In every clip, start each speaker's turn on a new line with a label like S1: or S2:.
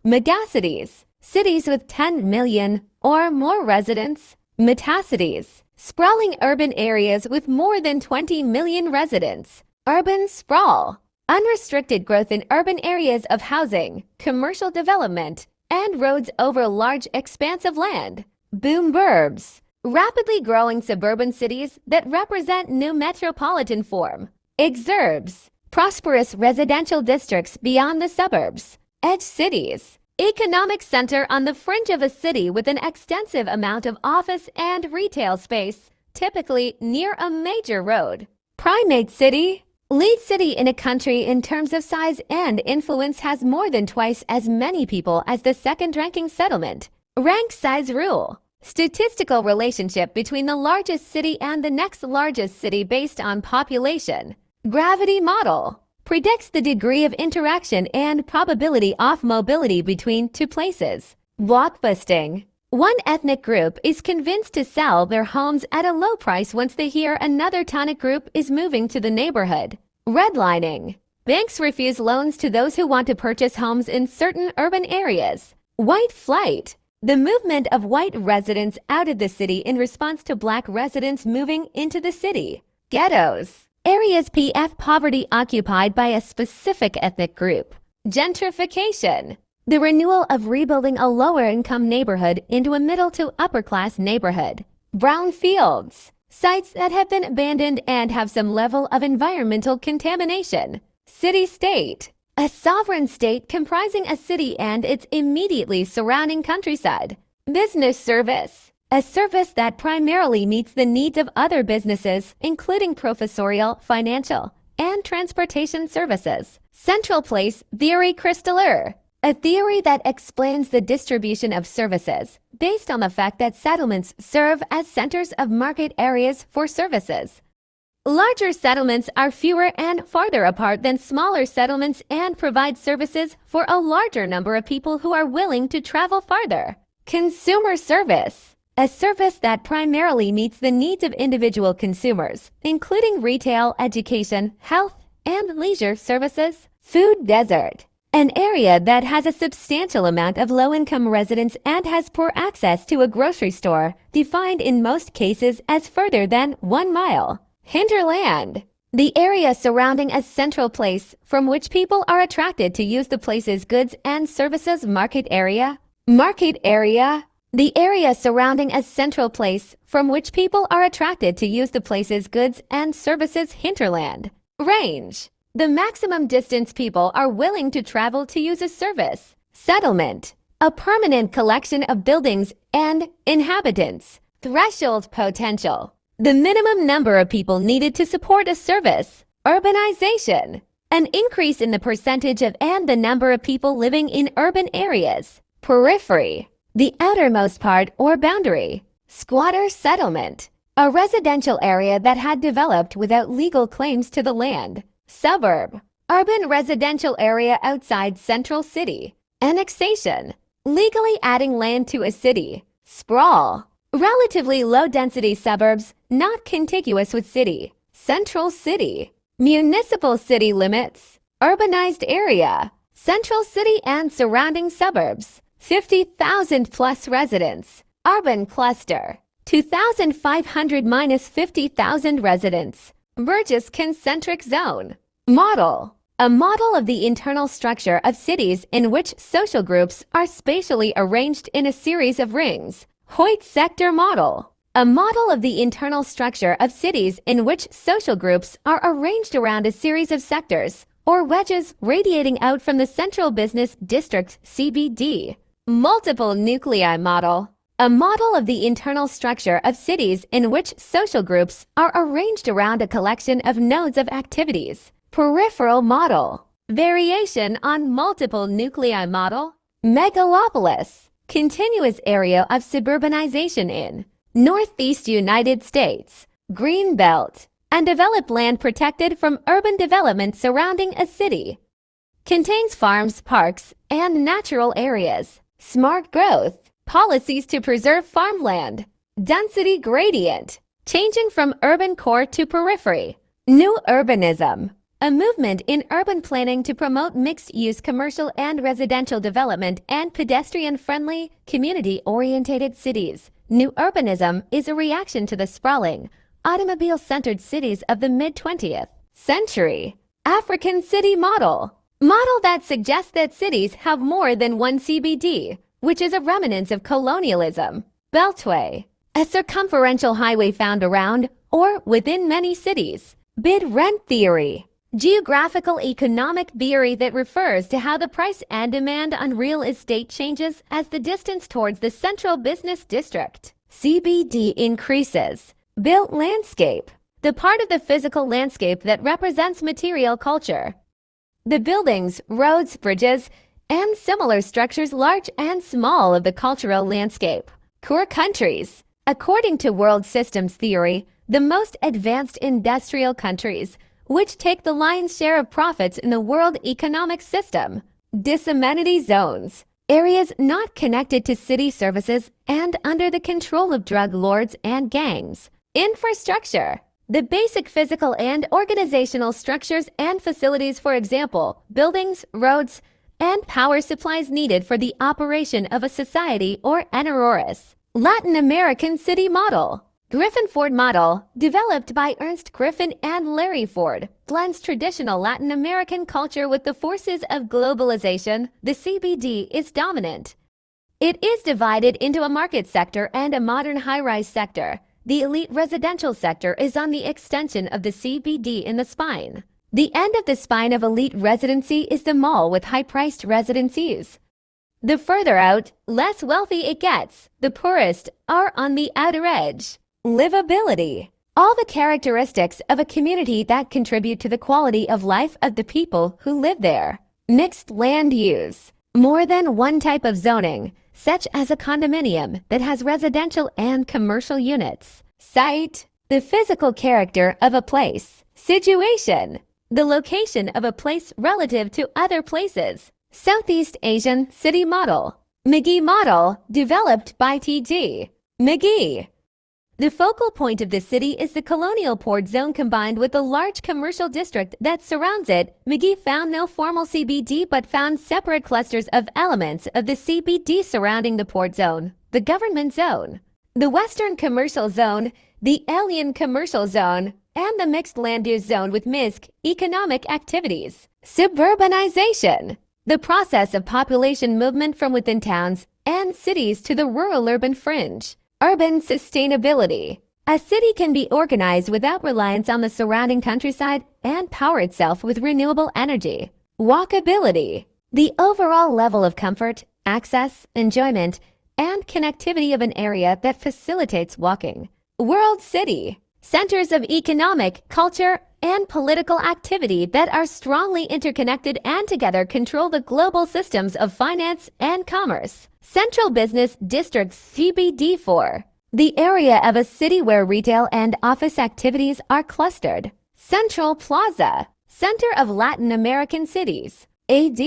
S1: Megacities, cities with 10 million or more residents. Metacities, sprawling urban areas with more than 20 million residents. Urban sprawl, unrestricted growth in urban areas of housing, commercial development, and roads over large expanse of land. Boom burbs, rapidly growing suburban cities that represent new metropolitan form. Exurbs, prosperous residential districts beyond the suburbs. Edge cities, economic center on the fringe of a city with an extensive amount of office and retail space, typically near a major road. Primate city, lead city in a country in terms of size and influence, has more than twice as many people as the second-ranking settlement. Rank size rule, statistical relationship between the largest city and the next largest city based on population. Gravity model, predicts the degree of interaction and probability of mobility between two places. Blockbusting, one ethnic group is convinced to sell their homes at a low price once they hear another ethnic group is moving to the neighborhood. Redlining, banks refuse loans to those who want to purchase homes in certain urban areas. White flight, the movement of white residents out of the city in response to black residents moving into the city. Ghettos, areas of poverty occupied by a specific ethnic group. Gentrification, the renewal of rebuilding a lower-income neighborhood into a middle to upper-class neighborhood. Brownfields, sites that have been abandoned and have some level of environmental contamination. City-state, a sovereign state comprising a city and its immediately surrounding countryside. Business service, a service that primarily meets the needs of other businesses, including professorial, financial, and transportation services. Central place theory crystallier, a theory that explains the distribution of services based on the fact that settlements serve as centers of market areas for services. Larger settlements are fewer and farther apart than smaller settlements and provide services for a larger number of people who are willing to travel farther. Consumer service, a service that primarily meets the needs of individual consumers, including retail, education, health, and leisure services. Food desert, an area that has a substantial amount of low-income residents and has poor access to a grocery store, defined in most cases as further than 1 mile. Hinterland, the area surrounding a central place from which people are attracted to use the place's goods and services. Market area. Market area, the area surrounding a central place from which people are attracted to use the place's goods and services. Hinterland. Range, the maximum distance people are willing to travel to use a service. Settlement, a permanent collection of buildings and inhabitants. Threshold potential, the minimum number of people needed to support a service. Urbanization, an increase in the percentage of and the number of people living in urban areas. Periphery, the outermost part or boundary. Squatter settlement, a residential area that had developed without legal claims to the land. Suburb, urban residential area outside central city. Annexation, legally adding land to a city. Sprawl, relatively low-density suburbs not contiguous with city. Central city, municipal city limits. Urbanized area, central city and surrounding suburbs. 50,000 plus residents. Urban cluster, 2,500 minus 50,000 residents. Burgess concentric zone. Model, a model of the internal structure of cities in which social groups are spatially arranged in a series of rings. Hoyt sector model, a model of the internal structure of cities in which social groups are arranged around a series of sectors or wedges radiating out from the central business district CBD. Multiple nuclei model, a model of the internal structure of cities in which social groups are arranged around a collection of nodes of activities. Peripheral model, variation on multiple nuclei model. Megalopolis, continuous area of suburbanization in Northeast United States. Green belt, undeveloped land protected from urban development surrounding a city. Contains farms, parks, and natural areas. Smart growth, policies to preserve farmland. Density gradient, changing from urban core to periphery. New urbanism, a movement in urban planning to promote mixed-use commercial and residential development and pedestrian-friendly, community-oriented cities. New urbanism is a reaction to the sprawling, automobile-centered cities of the mid-20th century. African city model that suggests that cities have more than one CBD, which is a remnant of colonialism. Beltway, a circumferential highway found around or within many cities. Bid-rent theory, geographical economic theory that refers to how the price and demand on real estate changes as the distance towards the central business district, CBD, increases. Built landscape, the part of the physical landscape that represents material culture. The buildings, roads, bridges, and similar structures, large and small, of the cultural landscape. Core countries. According to world systems theory, the most advanced industrial countries, which take the lion's share of profits in the world economic system. Disamenity zones, areas not connected to city services and under the control of drug lords and gangs. Infrastructure, the basic physical and organizational structures and facilities, for example, buildings, roads, and power supplies needed for the operation of a society or enterprise. Latin American city model. Griffin Ford model, developed by Ernst Griffin and Larry Ford, blends traditional Latin American culture with the forces of globalization. The CBD is dominant. It is divided into a market sector and a modern high-rise sector. The elite residential sector is on the extension of the CBD in the spine. The end of the spine of elite residency is the mall with high-priced residencies. The further out, less wealthy it gets, the poorest are on the outer edge. Livability. All the characteristics of a community that contribute to the quality of life of the people who live there. Mixed land use. More than one type of zoning, such as a condominium that has residential and commercial units. Site. The physical character of a place. Situation. The location of a place relative to other places. Southeast Asian city model. McGee model, developed by T.G. McGee. The focal point of the city is the colonial port zone combined with the large commercial district that surrounds it. McGee found no formal CBD but found separate clusters of elements of the CBD surrounding the port zone, the government zone, the western commercial zone, the alien commercial zone, and the mixed land use zone with mixed economic activities. Suburbanization, the process of population movement from within towns and cities to the rural-urban fringe. Urban sustainability. A city can be organized without reliance on the surrounding countryside and power itself with renewable energy. Walkability. The overall level of comfort, access, enjoyment, and connectivity of an area that facilitates walking. World city. Centers of economic, culture, and political activity that are strongly interconnected and together control the global systems of finance and commerce. Central business districts, CBD4. The area of a city where retail and office activities are clustered. Central Plaza. Center of Latin American cities. AD.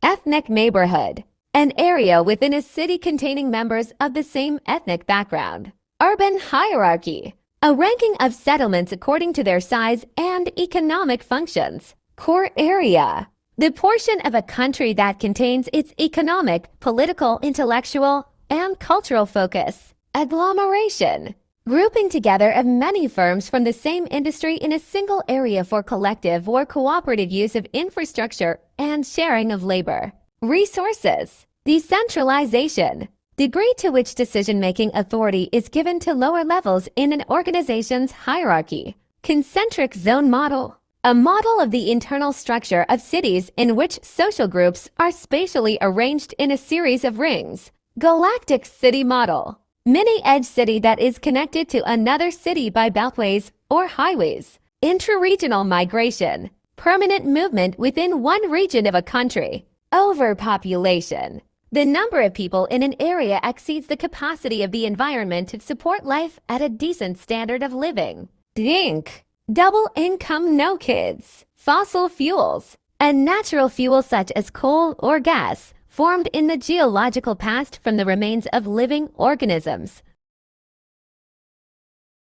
S1: Ethnic neighborhood. An area within a city containing members of the same ethnic background. Urban hierarchy. A ranking of settlements according to their size and economic functions. Core area. The portion of a country that contains its economic, political, intellectual, and cultural focus. Agglomeration. Grouping together of many firms from the same industry in a single area for collective or cooperative use of infrastructure and sharing of labor. Resources. Decentralization. Degree to which decision-making authority is given to lower levels in an organization's hierarchy. Concentric zone model. A model of the internal structure of cities in which social groups are spatially arranged in a series of rings. Galactic city model. Mini-edge city that is connected to another city by beltways or highways. Intra-regional migration. Permanent movement within one region of a country. Overpopulation. The number of people in an area exceeds the capacity of the environment to support life at a decent standard of living. DINK. Double income, no kids. Fossil fuels. A natural fuel such as coal or gas formed in the geological past from the remains of living organisms.